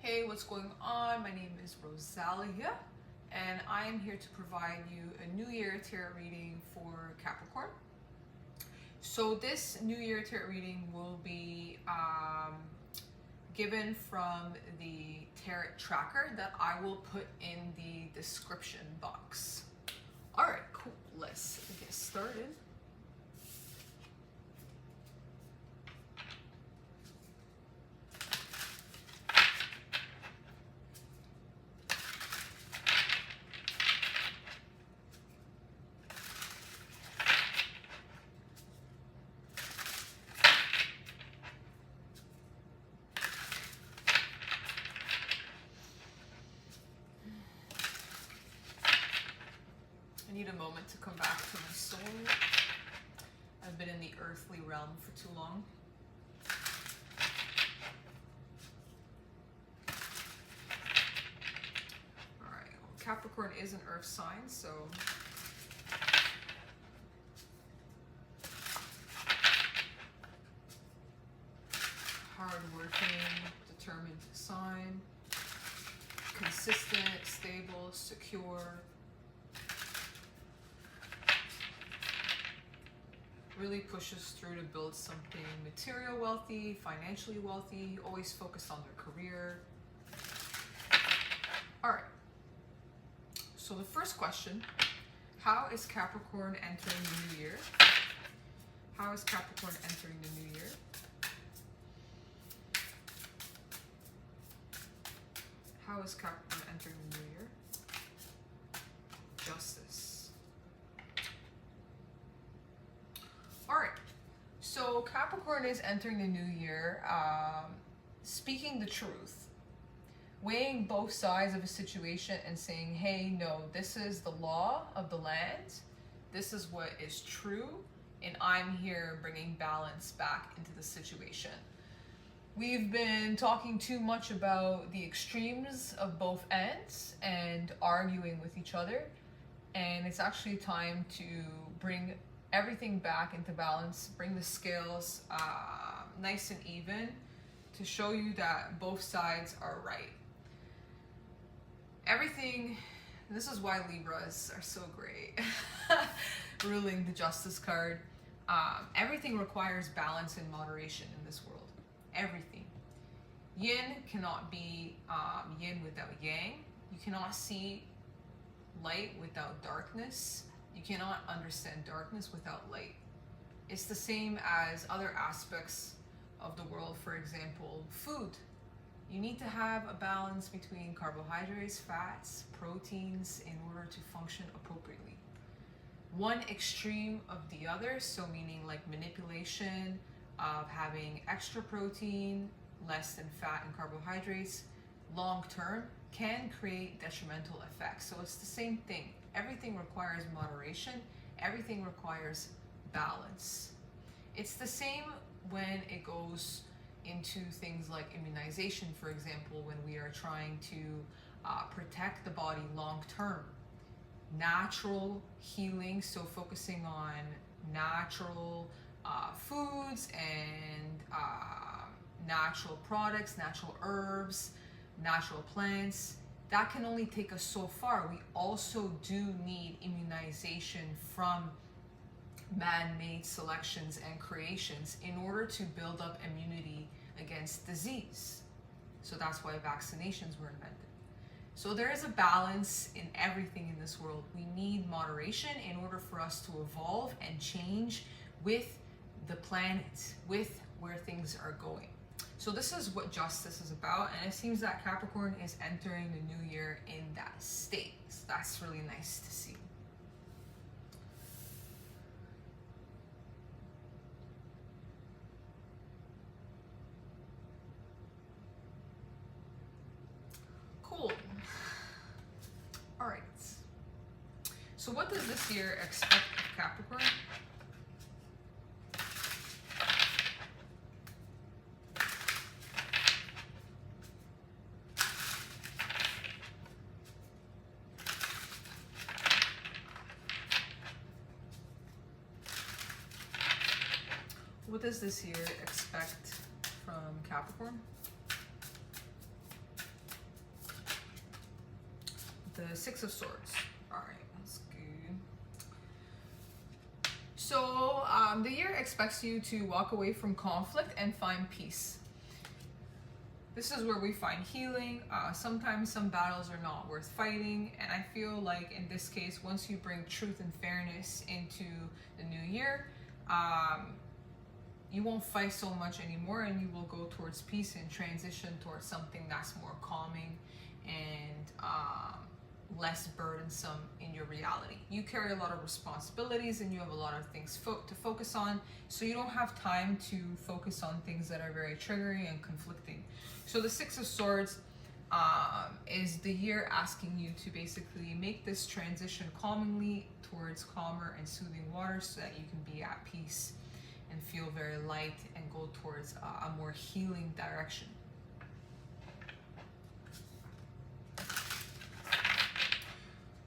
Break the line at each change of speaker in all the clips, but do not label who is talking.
Hey, what's going on? My name is Rozalia, and I am here to provide you a New Year tarot reading for Capricorn. So this New Year tarot reading will be given from the tarot tracker that I will put in the description box. All right, cool. Let's get started. I need a moment to come back to my soul. I've been in the earthly realm for too long. Alright, well, Capricorn is an earth sign, so hardworking, determined sign, consistent, stable, secure. Really pushes through to build something material wealthy, financially wealthy, always focused on their career. All right. So the first question, how is Capricorn entering the new year? How is Capricorn entering the new year? How is Capricorn entering the new year? Justice. So Capricorn is entering the new year, speaking the truth, weighing both sides of a situation and saying, hey, no, this is the law of the land. This is what is true. And I'm here bringing balance back into the situation. We've been talking too much about the extremes of both ends and arguing with each other. And it's actually time to bring everything back into balance, bring the scales nice and even to show you that both sides are right. Everything, this is why Libras are so great, ruling the Justice card. Everything requires balance and moderation in this world. Everything. Yin cannot be yin without yang. You cannot see light without darkness. You cannot understand darkness without light. It's the same as other aspects of the world. For example, food. You need to have a balance between carbohydrates, fats, proteins in order to function appropriately. One extreme of the other, so meaning like manipulation of having extra protein, less than fat and carbohydrates, long term can create detrimental effects. So it's the same thing. Everything requires moderation. Everything requires balance. It's the same when it goes into things like immunization, for example, when we are trying to protect the body long term. Natural healing, so focusing on natural foods and natural products, natural herbs, natural plants. That can only take us so far. We also do need immunization from man-made selections and creations in order to build up immunity against disease. So that's why vaccinations were invented. So there is a balance in everything in this world. We need moderation in order for us to evolve and change with the planet, with where things are going. So this is what justice is about, and it seems that Capricorn is entering the new year in that state. So that's really nice to see. Cool. All right. So what does this year expect of Capricorn? What does this year expect from Capricorn? the Six of Swords. All right, that's good. So the year expects you to walk away from conflict and find peace. This is where we find healing. Sometimes some battles are not worth fighting, and I feel like in this case, once you bring truth and fairness into the new year, you won't fight so much anymore, and you will go towards peace and transition towards something that's more calming and less burdensome in your reality. You carry a lot of responsibilities and you have a lot of things to focus on, so you don't have time to focus on things that are very triggering and conflicting. So the Six of Swords is the year asking you to basically make this transition calmingly towards calmer and soothing waters, so that you can be at peace and feel very light and go towards a more healing direction.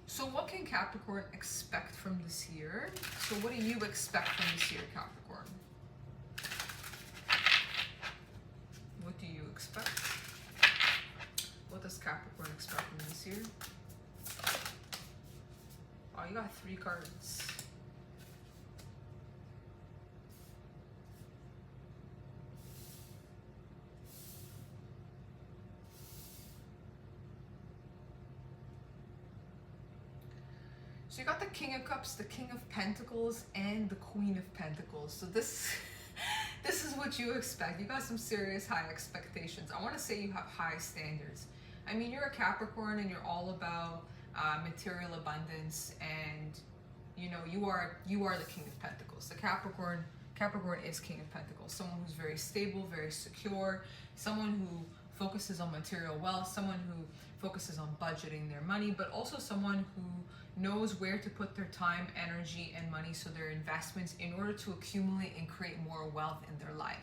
So what can Capricorn expect from this year? So what do you expect from this year, Capricorn? What do you expect? What does Capricorn expect from this year? Oh, you got 3 cards. So you got the King of Cups, the King of Pentacles, and the Queen of Pentacles. So this is what you expect. You got some serious high expectations. I want to say you have high standards. I mean, you're a Capricorn and you're all about material abundance, and you know you are the King of Pentacles. The Capricorn is King of Pentacles. Someone who's very stable, very secure, someone who focuses on material wealth, someone who focuses on budgeting their money, but also someone who knows where to put their time, energy, and money, so their investments, in order to accumulate and create more wealth in their life.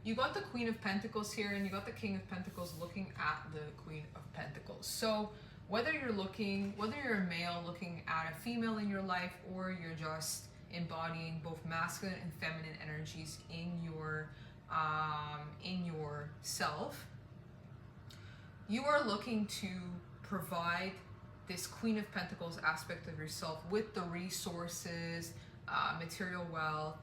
You got the Queen of Pentacles here, and you got the King of Pentacles looking at the Queen of Pentacles. So whether you're a male looking at a female in your life, or you're just embodying both masculine and feminine energies in yourself, you are looking to provide this Queen of Pentacles aspect of yourself with the resources, material wealth,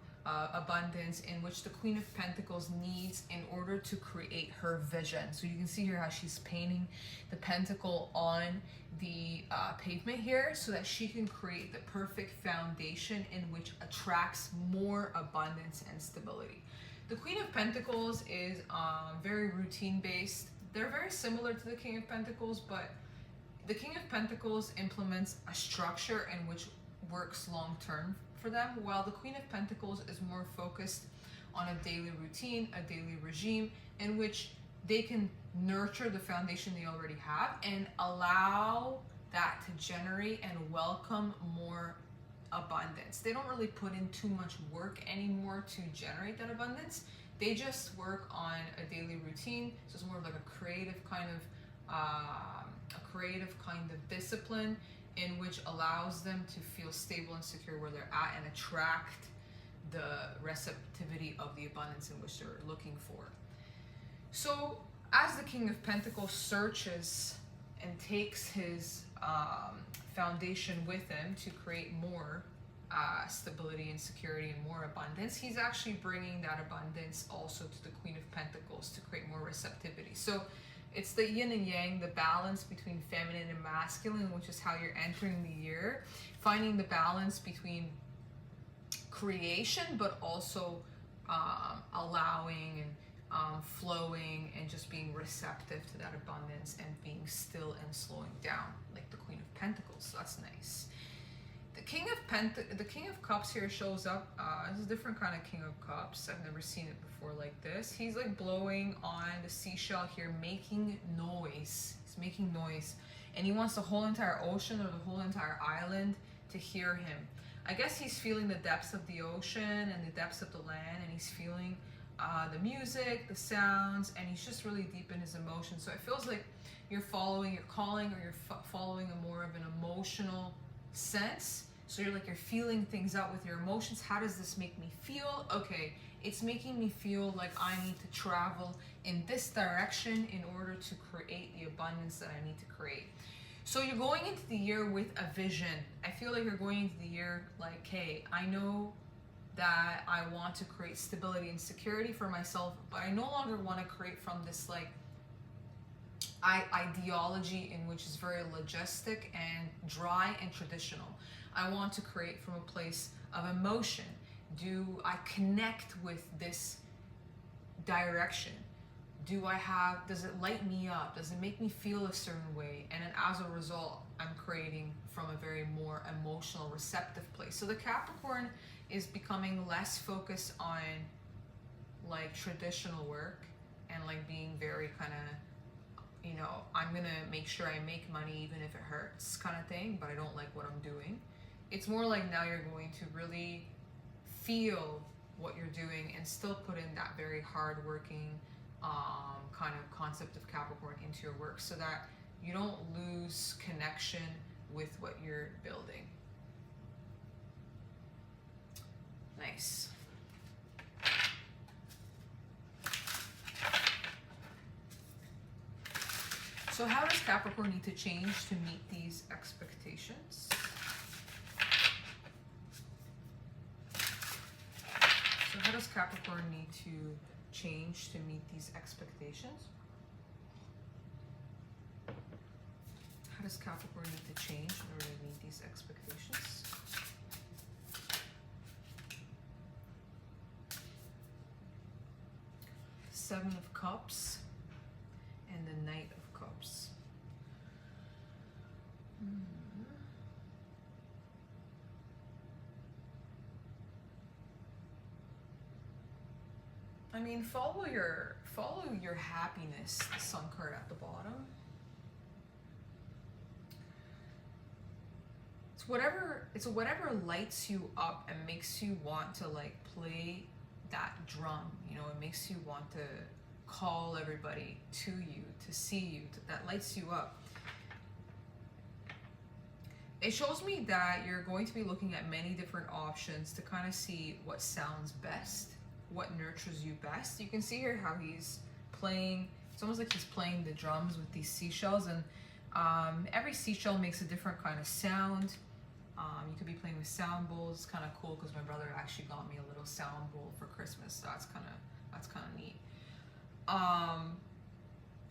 abundance, in which the Queen of Pentacles needs in order to create her vision. So you can see here how she's painting the pentacle on the pavement here, so that she can create the perfect foundation in which attracts more abundance and stability. The Queen of Pentacles is very routine based. They're very similar to the King of Pentacles, but the King of Pentacles implements a structure in which works long term for them, while the Queen of Pentacles is more focused on a daily routine, a daily regime, in which they can nurture the foundation they already have and allow that to generate and welcome more abundance. They don't really put in too much work anymore to generate that abundance. They just work on a daily routine, so it's more of like a creative kind of discipline, in which allows them to feel stable and secure where they're at and attract the receptivity of the abundance in which they're looking for. So as the King of Pentacles searches and takes his foundation with him to create more stability and security and more abundance, he's actually bringing that abundance also to the Queen of Pentacles to create more receptivity. So it's the yin and yang, the balance between feminine and masculine, which is how you're entering the year, finding the balance between creation, but also allowing and flowing and just being receptive to that abundance, and being still and slowing down, like the Queen of Pentacles. So that's nice. The King of Cups here shows up. This is a different kind of King of Cups. I've never seen it before like this. He's like blowing on the seashell here, making noise. He's making noise, and he wants the whole entire ocean or the whole entire island to hear him. I guess he's feeling the depths of the ocean and the depths of the land, and he's feeling the music, the sounds, and he's just really deep in his emotions. So it feels like you're following your calling, or you're following a more of an emotional sense. So you're feeling things out with your emotions. How does this make me feel? Okay, it's making me feel like I need to travel in this direction in order to create the abundance that I need to create. So you're going into the year with a vision. I feel like you're going into the year like, hey, I know that I want to create stability and security for myself, but I no longer want to create from this like ideology in which is very logistic and dry and traditional. I want to create from a place of emotion. Do I connect with this direction? Does it light me up? Does it make me feel a certain way? And then as a result, I'm creating from a very more emotional, receptive place. So the Capricorn is becoming less focused on like traditional work and like being very kind of, you know, I'm gonna make sure I make money even if it hurts kind of thing, but I don't like what I'm doing. It's more like now you're going to really feel what you're doing and still put in that very hardworking kind of concept of Capricorn into your work, so that you don't lose connection with what you're building. Nice. So how does Capricorn need to change to meet these expectations? So how does Capricorn need to change to meet these expectations? How does Capricorn need to change in order to meet these expectations? Seven of Cups and the Knight of Cups. I mean, follow your happiness, the Sun card at the bottom. It's whatever lights you up and makes you want to like play that drum, you know, it makes you want to call everybody to you, to see you, that lights you up. It shows me that you're going to be looking at many different options to kind of see what sounds best, what nurtures you best. You can see here how he's playing, it's almost like he's playing the drums with these seashells, and every seashell makes a different kind of sound. You could be playing with sound bowls. It's kind of cool because my brother actually got me a little sound bowl for Christmas, so that's kind of neat.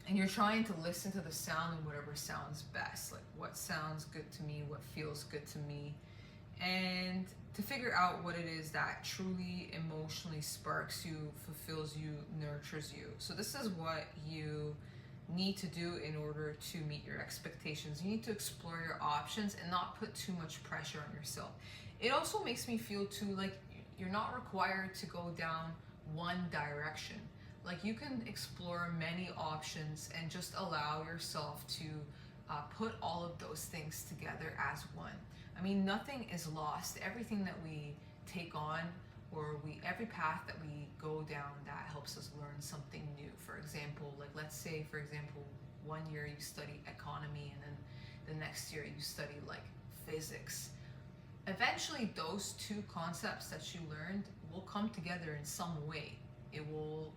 And you're trying to listen to the sound and whatever sounds best, like what sounds good to me, what feels good to me, and to figure out what it is that truly emotionally sparks you, fulfills you, nurtures you. So this is what you need to do in order to meet your expectations. You need to explore your options and not put too much pressure on yourself. It also makes me feel too like you're not required to go down one direction. Like you can explore many options and just allow yourself to put all of those things together as one. I mean, nothing is lost. Everything that we take on, or every path that we go down that helps us learn something new. For example, like let's say, for example, 1 year you study economy and then the next year you study like physics. Eventually those two concepts that you learned will come together in some way. It will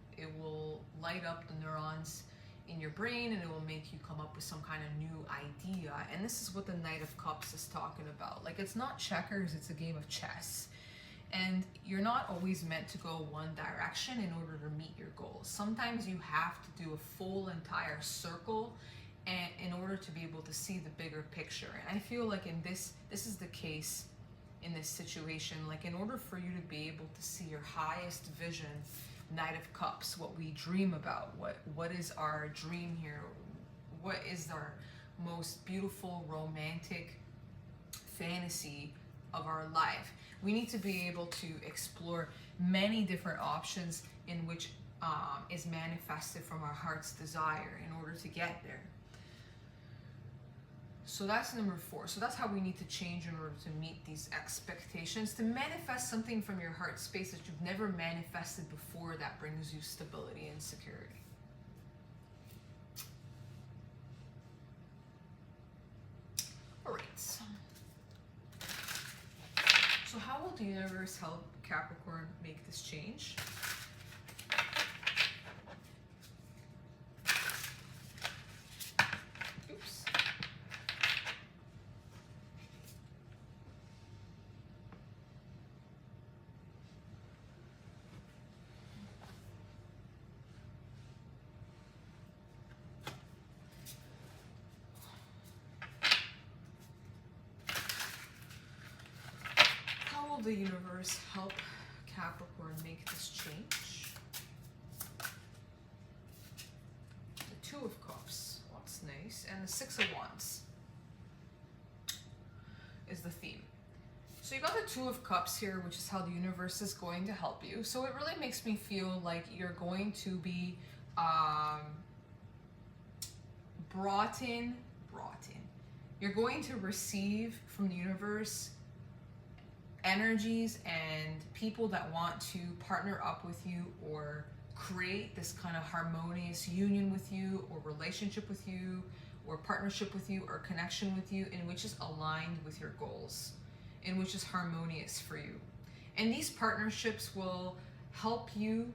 light up the neurons in your brain and it will make you come up with some kind of new idea. And this is what the Knight of Cups is talking about. Like it's not checkers, it's a game of chess. And you're not always meant to go one direction in order to meet your goals. Sometimes you have to do a full entire circle and in order to be able to see the bigger picture. And I feel like in this is the case in this situation. Like in order for you to be able to see your highest vision, Knight of Cups, what we dream about, what is our dream here, what is our most beautiful romantic fantasy of our life. We need to be able to explore many different options in which is manifested from our heart's desire in order to get there. So that's number 4. So that's how we need to change in order to meet these expectations, to manifest something from your heart space that you've never manifested before that brings you stability and security. All right. So how will the universe help Capricorn make this change? Oops. will the universe help Capricorn make this change? The Two of Cups. Oh, that's nice. And the Six of Wands is the theme. So you got the Two of Cups here, which is how the universe is going to help you. So it really makes me feel like you're going to be brought in. You're going to receive from the universe energies and people that want to partner up with you or create this kind of harmonious union with you or relationship with you or partnership with you or connection with you in which is aligned with your goals, in which is harmonious for you. And these partnerships will help you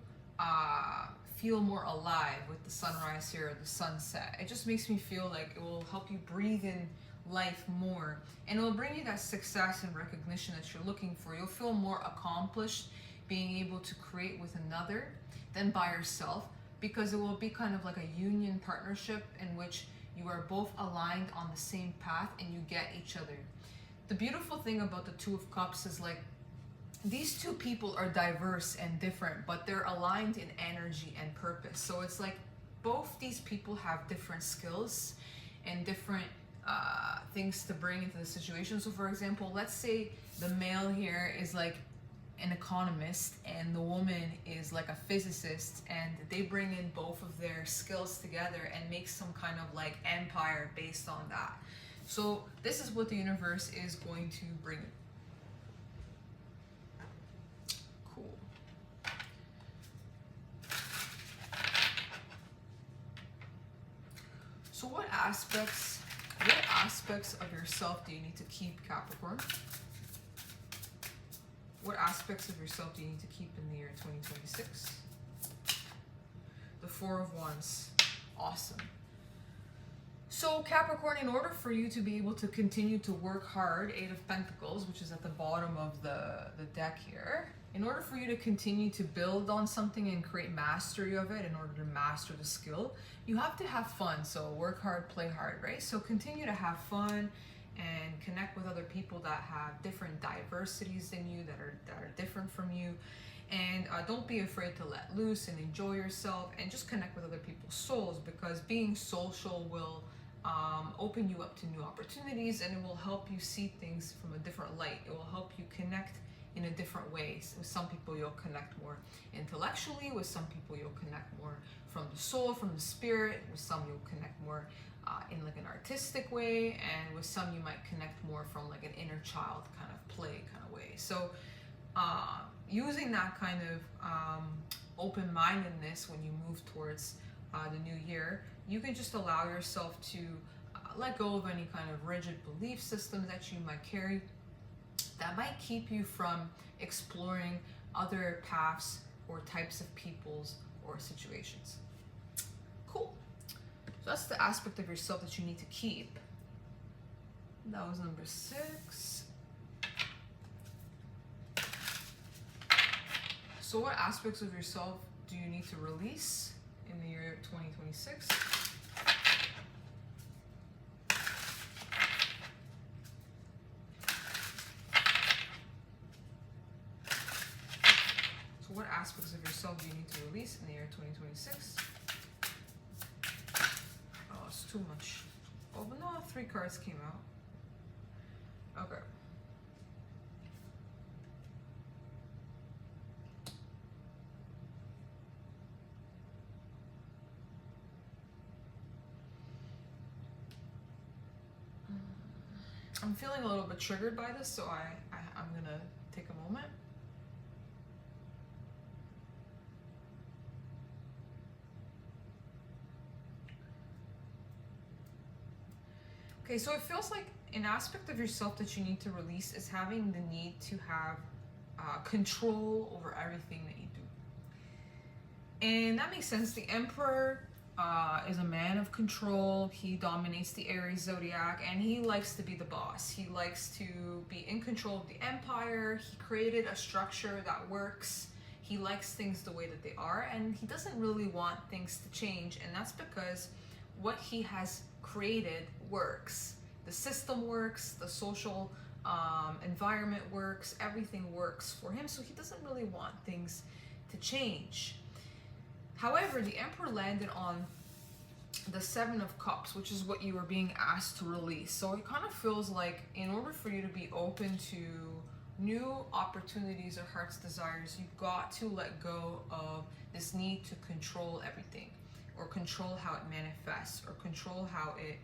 feel more alive with the sunrise here or the sunset. It just makes me feel like it will help you breathe in life more, and it will bring you that success and recognition that you're looking for. You'll feel more accomplished being able to create with another than by yourself, because it will be kind of like a union partnership in which you are both aligned on the same path and you get each other. The beautiful thing about the Two of Cups is like these two people are diverse and different, but they're aligned in energy and purpose. So it's like both these people have different skills and different things to bring into the situation. So for example, let's say the male here is like an economist and the woman is like a physicist, and they bring in both of their skills together and make some kind of like empire based on that. So this is what the universe is going to bring. Cool. So what aspects of yourself do you need to keep, Capricorn? What aspects of yourself do you need to keep in the year 2026? The Four of Wands. Awesome. So Capricorn, in order for you to be able to continue to work hard, Eight of Pentacles, which is at the bottom of the deck here, in order for you to continue to build on something and create mastery of it, in order to master the skill, you have to have fun. So work hard, play hard, right? So continue to have fun and connect with other people that have different diversities than you, that are different from you. And don't be afraid to let loose and enjoy yourself and just connect with other people's souls, because being social will open you up to new opportunities, and it will help you see things from a different light. It will help you connect in a different way. With some people you'll connect more intellectually, with some people you'll connect more from the soul, from the spirit, with some you'll connect more in like an artistic way, and with some you might connect more from like an inner child kind of play kind of way. So using that kind of open-mindedness when you move towards the new year, you can just allow yourself to let go of any kind of rigid belief systems that you might carry that might keep you from exploring other paths or types of peoples or situations. Cool. So that's the aspect of yourself that you need to keep. That was number 6. So what aspects of yourself do you need to release in the year 2026? So what aspects of yourself do you need to release in the year 2026? Oh, it's too much. Oh, but no, 3 cards came out. Okay. I'm feeling a little bit triggered by this, so I'm gonna take a moment. Okay, so it feels like an aspect of yourself that you need to release is having the need to have control over everything that you do. And that makes sense. The Emperor is a man of control. He dominates the Aries zodiac, and he likes to be the boss. He likes to be in control of the empire. He created a structure that works. He likes things the way that they are, and he doesn't really want things to change, and that's because what he has created works. The system works, the social environment works, everything works for him, so he doesn't really want things to change. However, the Emperor landed on the Seven of Cups, which is what you were being asked to release. So it kind of feels like in order for you to be open to new opportunities or heart's desires, you've got to let go of this need to control everything, or control how it manifests, or control how it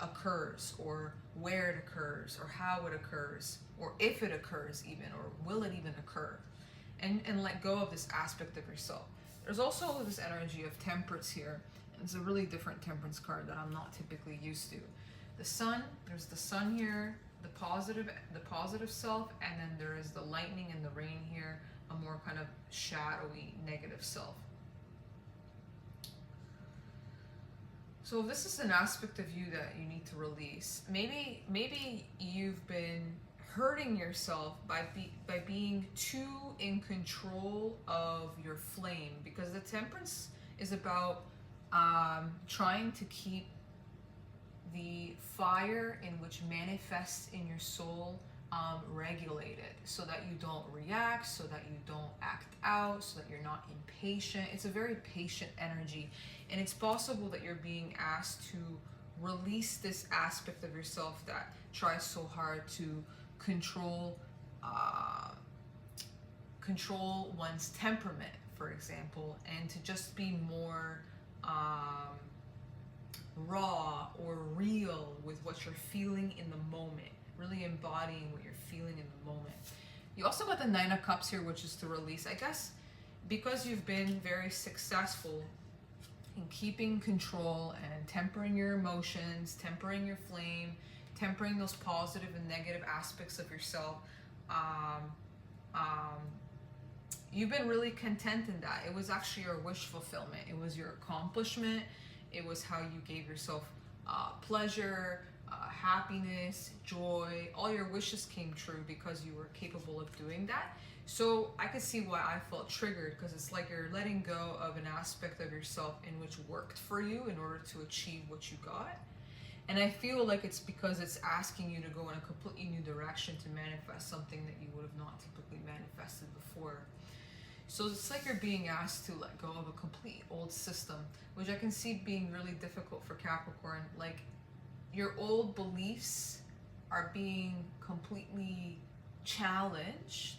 occurs, or where it occurs, or how it occurs, or if it occurs even, or will it even occur, and let go of this aspect of yourself. There's also this energy of temperance here. It's a really different temperance card that I'm not typically used to. The sun, there's the sun here, the positive self, and then there is the lightning and the rain here, a more kind of shadowy negative self. So this is an aspect of you that you need to release. Maybe you've been hurting yourself by being too in control of your flame, because the temperance is about trying to keep the fire in which manifests in your soul regulated, so that you don't react, so that you don't act out, so that you're not impatient. It's a very patient energy, and it's possible that you're being asked to release this aspect of yourself that tries so hard to control one's temperament, for example, and to just be more raw or real with what you're feeling in the moment, really embodying what you're feeling in the moment. You also got the Nine of Cups here, which is to release. I guess because you've been very successful in keeping control and tempering your emotions, tempering your flame, tempering those positive and negative aspects of yourself, you've been really content in that. It was actually your wish fulfillment. It was your accomplishment. It was how you gave yourself pleasure, happiness, joy. All your wishes came true because you were capable of doing that. So I could see why I felt triggered, because it's like you're letting go of an aspect of yourself in which worked for you in order to achieve what you got. And I feel like it's because it's asking you to go in a completely new direction to manifest something that you would have not typically manifested before. So it's like you're being asked to let go of a complete old system, which I can see being really difficult for Capricorn. Like, your old beliefs are being completely challenged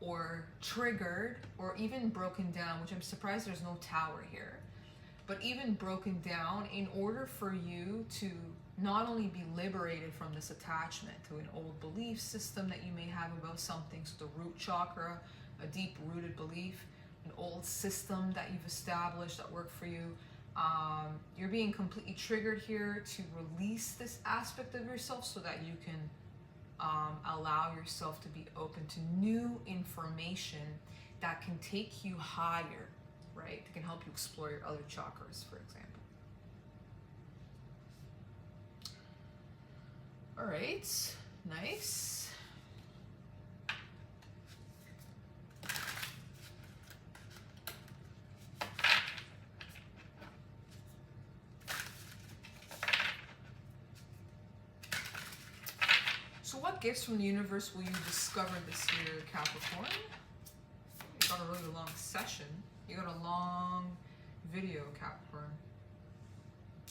or triggered or even broken down, which I'm surprised there's no tower here, but even broken down in order for you to not only be liberated from this attachment to an old belief system that you may have about something, so the root chakra, a deep-rooted belief, an old system that you've established that worked for you. You're being completely triggered here to release this aspect of yourself so that you can allow yourself to be open to new information that can take you higher, right? That can help you explore your other chakras, for example. All right, nice. So what gifts from the universe will you discover this year, Capricorn? You got a really long session. You got a long video, Capricorn.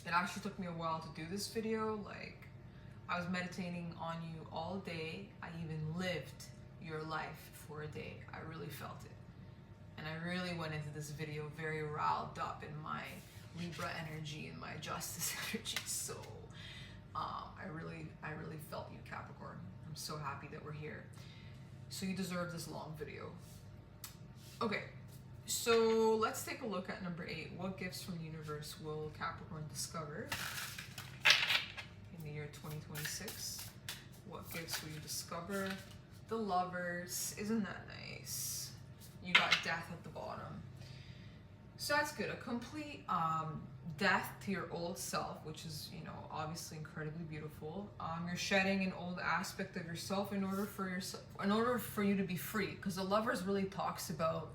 It actually took me a while to do this video. Like, I was meditating on you all day. I even lived your life for a day. I really felt it. And I really went into this video very riled up in my Libra energy and my Justice energy. So I really felt you, Capricorn. I'm so happy that we're here. So you deserve this long video. Okay, so let's take a look at number 8. What gifts from the universe will Capricorn discover in the year 2026? What gifts will you discover? The Lovers. Isn't that nice? You got Death at the bottom. So that's good. A complete death to your old self, which is, you know, obviously incredibly beautiful. You're shedding an old aspect of yourself in order for you to be free. Because the Lovers really talks about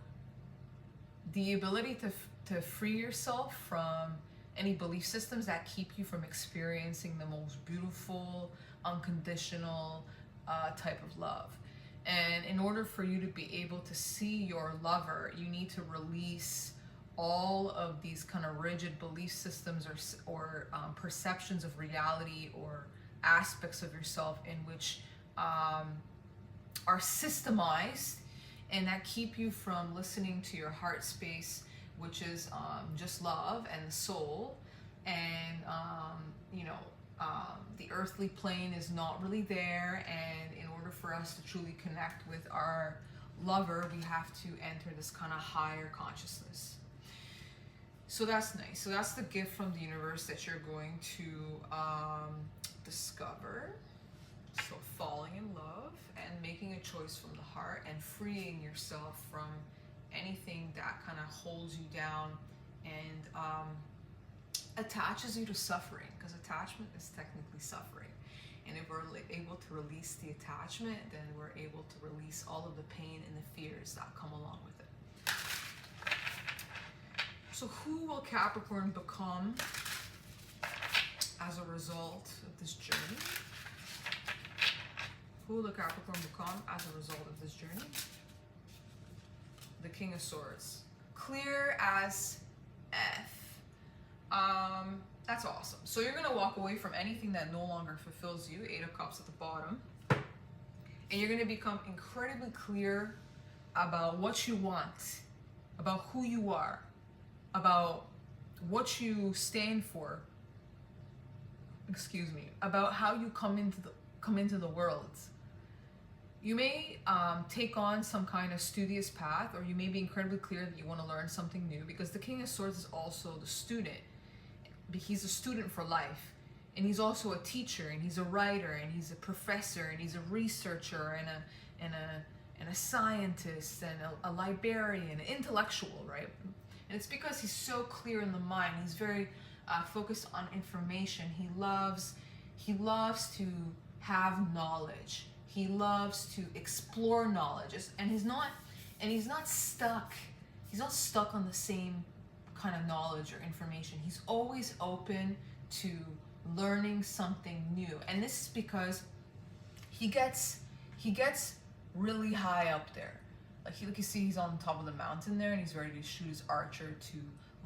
the ability to free yourself from any belief systems that keep you from experiencing the most beautiful, unconditional type of love. And in order for you to be able to see your lover, you need to release all of these kind of rigid belief systems or perceptions of reality or aspects of yourself in which are systemized and that keep you from listening to your heart space, which is just love and the soul. And the earthly plane is not really there, and in order for us to truly connect with our lover, we have to enter this kind of higher consciousness. So that's nice. So that's the gift from the universe that you're going to discover. So falling in love and making a choice from the heart and freeing yourself from anything that kind of holds you down and attaches you to suffering, because attachment is technically suffering. And if we're able to release the attachment, then we're able to release all of the pain and the fears that come along with it. So who will Capricorn become as a result of this journey? Who will the Capricorn become as a result of this journey? The King of Swords. Clear as F. That's awesome. So you're going to walk away from anything that no longer fulfills you, 8 of Cups at the bottom. And you're going to become incredibly clear about what you want, about who you are, about what you stand for, about how you come into the world. You may take on some kind of studious path, or you may be incredibly clear that you want to learn something new, because the King of Swords is also the student. He's a student for life, and he's also a teacher, and he's a writer, and he's a professor, and he's a researcher, and a scientist, and a librarian, an intellectual, right? And it's because he's so clear in the mind. He's very focused on information. He loves to have knowledge. He loves to explore knowledge, and he's not stuck. He's not stuck on the same kind of knowledge or information. He's always open to learning something new, and this is because he gets really high up there. Like you see, he's on top of the mountain there, and he's ready to shoot his archer to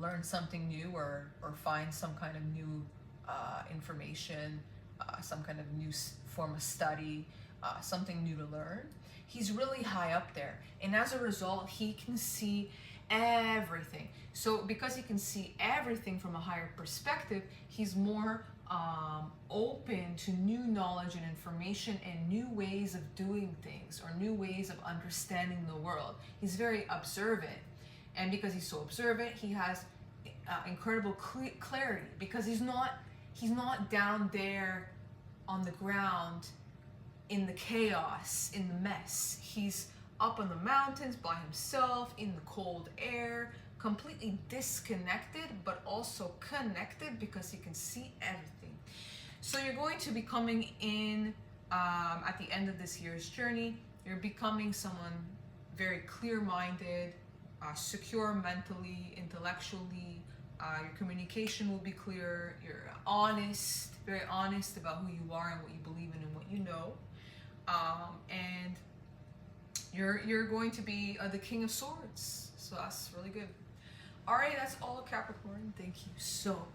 learn something new or find some kind of new information, some kind of new form of study, something new to learn. He's really high up there, and as a result, he can see everything. So because he can see everything from a higher perspective, he's more open to new knowledge and information and new ways of doing things or new ways of understanding the world. He's very observant, and because he's so observant, he has incredible clarity, because he's not down there on the ground in the chaos, in the mess. He's up on the mountains by himself in the cold air, completely disconnected but also connected, because he can see everything. So you're going to be coming in at the end of this year's journey. You're becoming someone very clear-minded, secure mentally, intellectually. Your communication will be clear. You're honest, very honest about who you are and what you believe in and what you know. And you're going to be the King of Swords. So that's really good. All right, that's all, Capricorn. Thank you so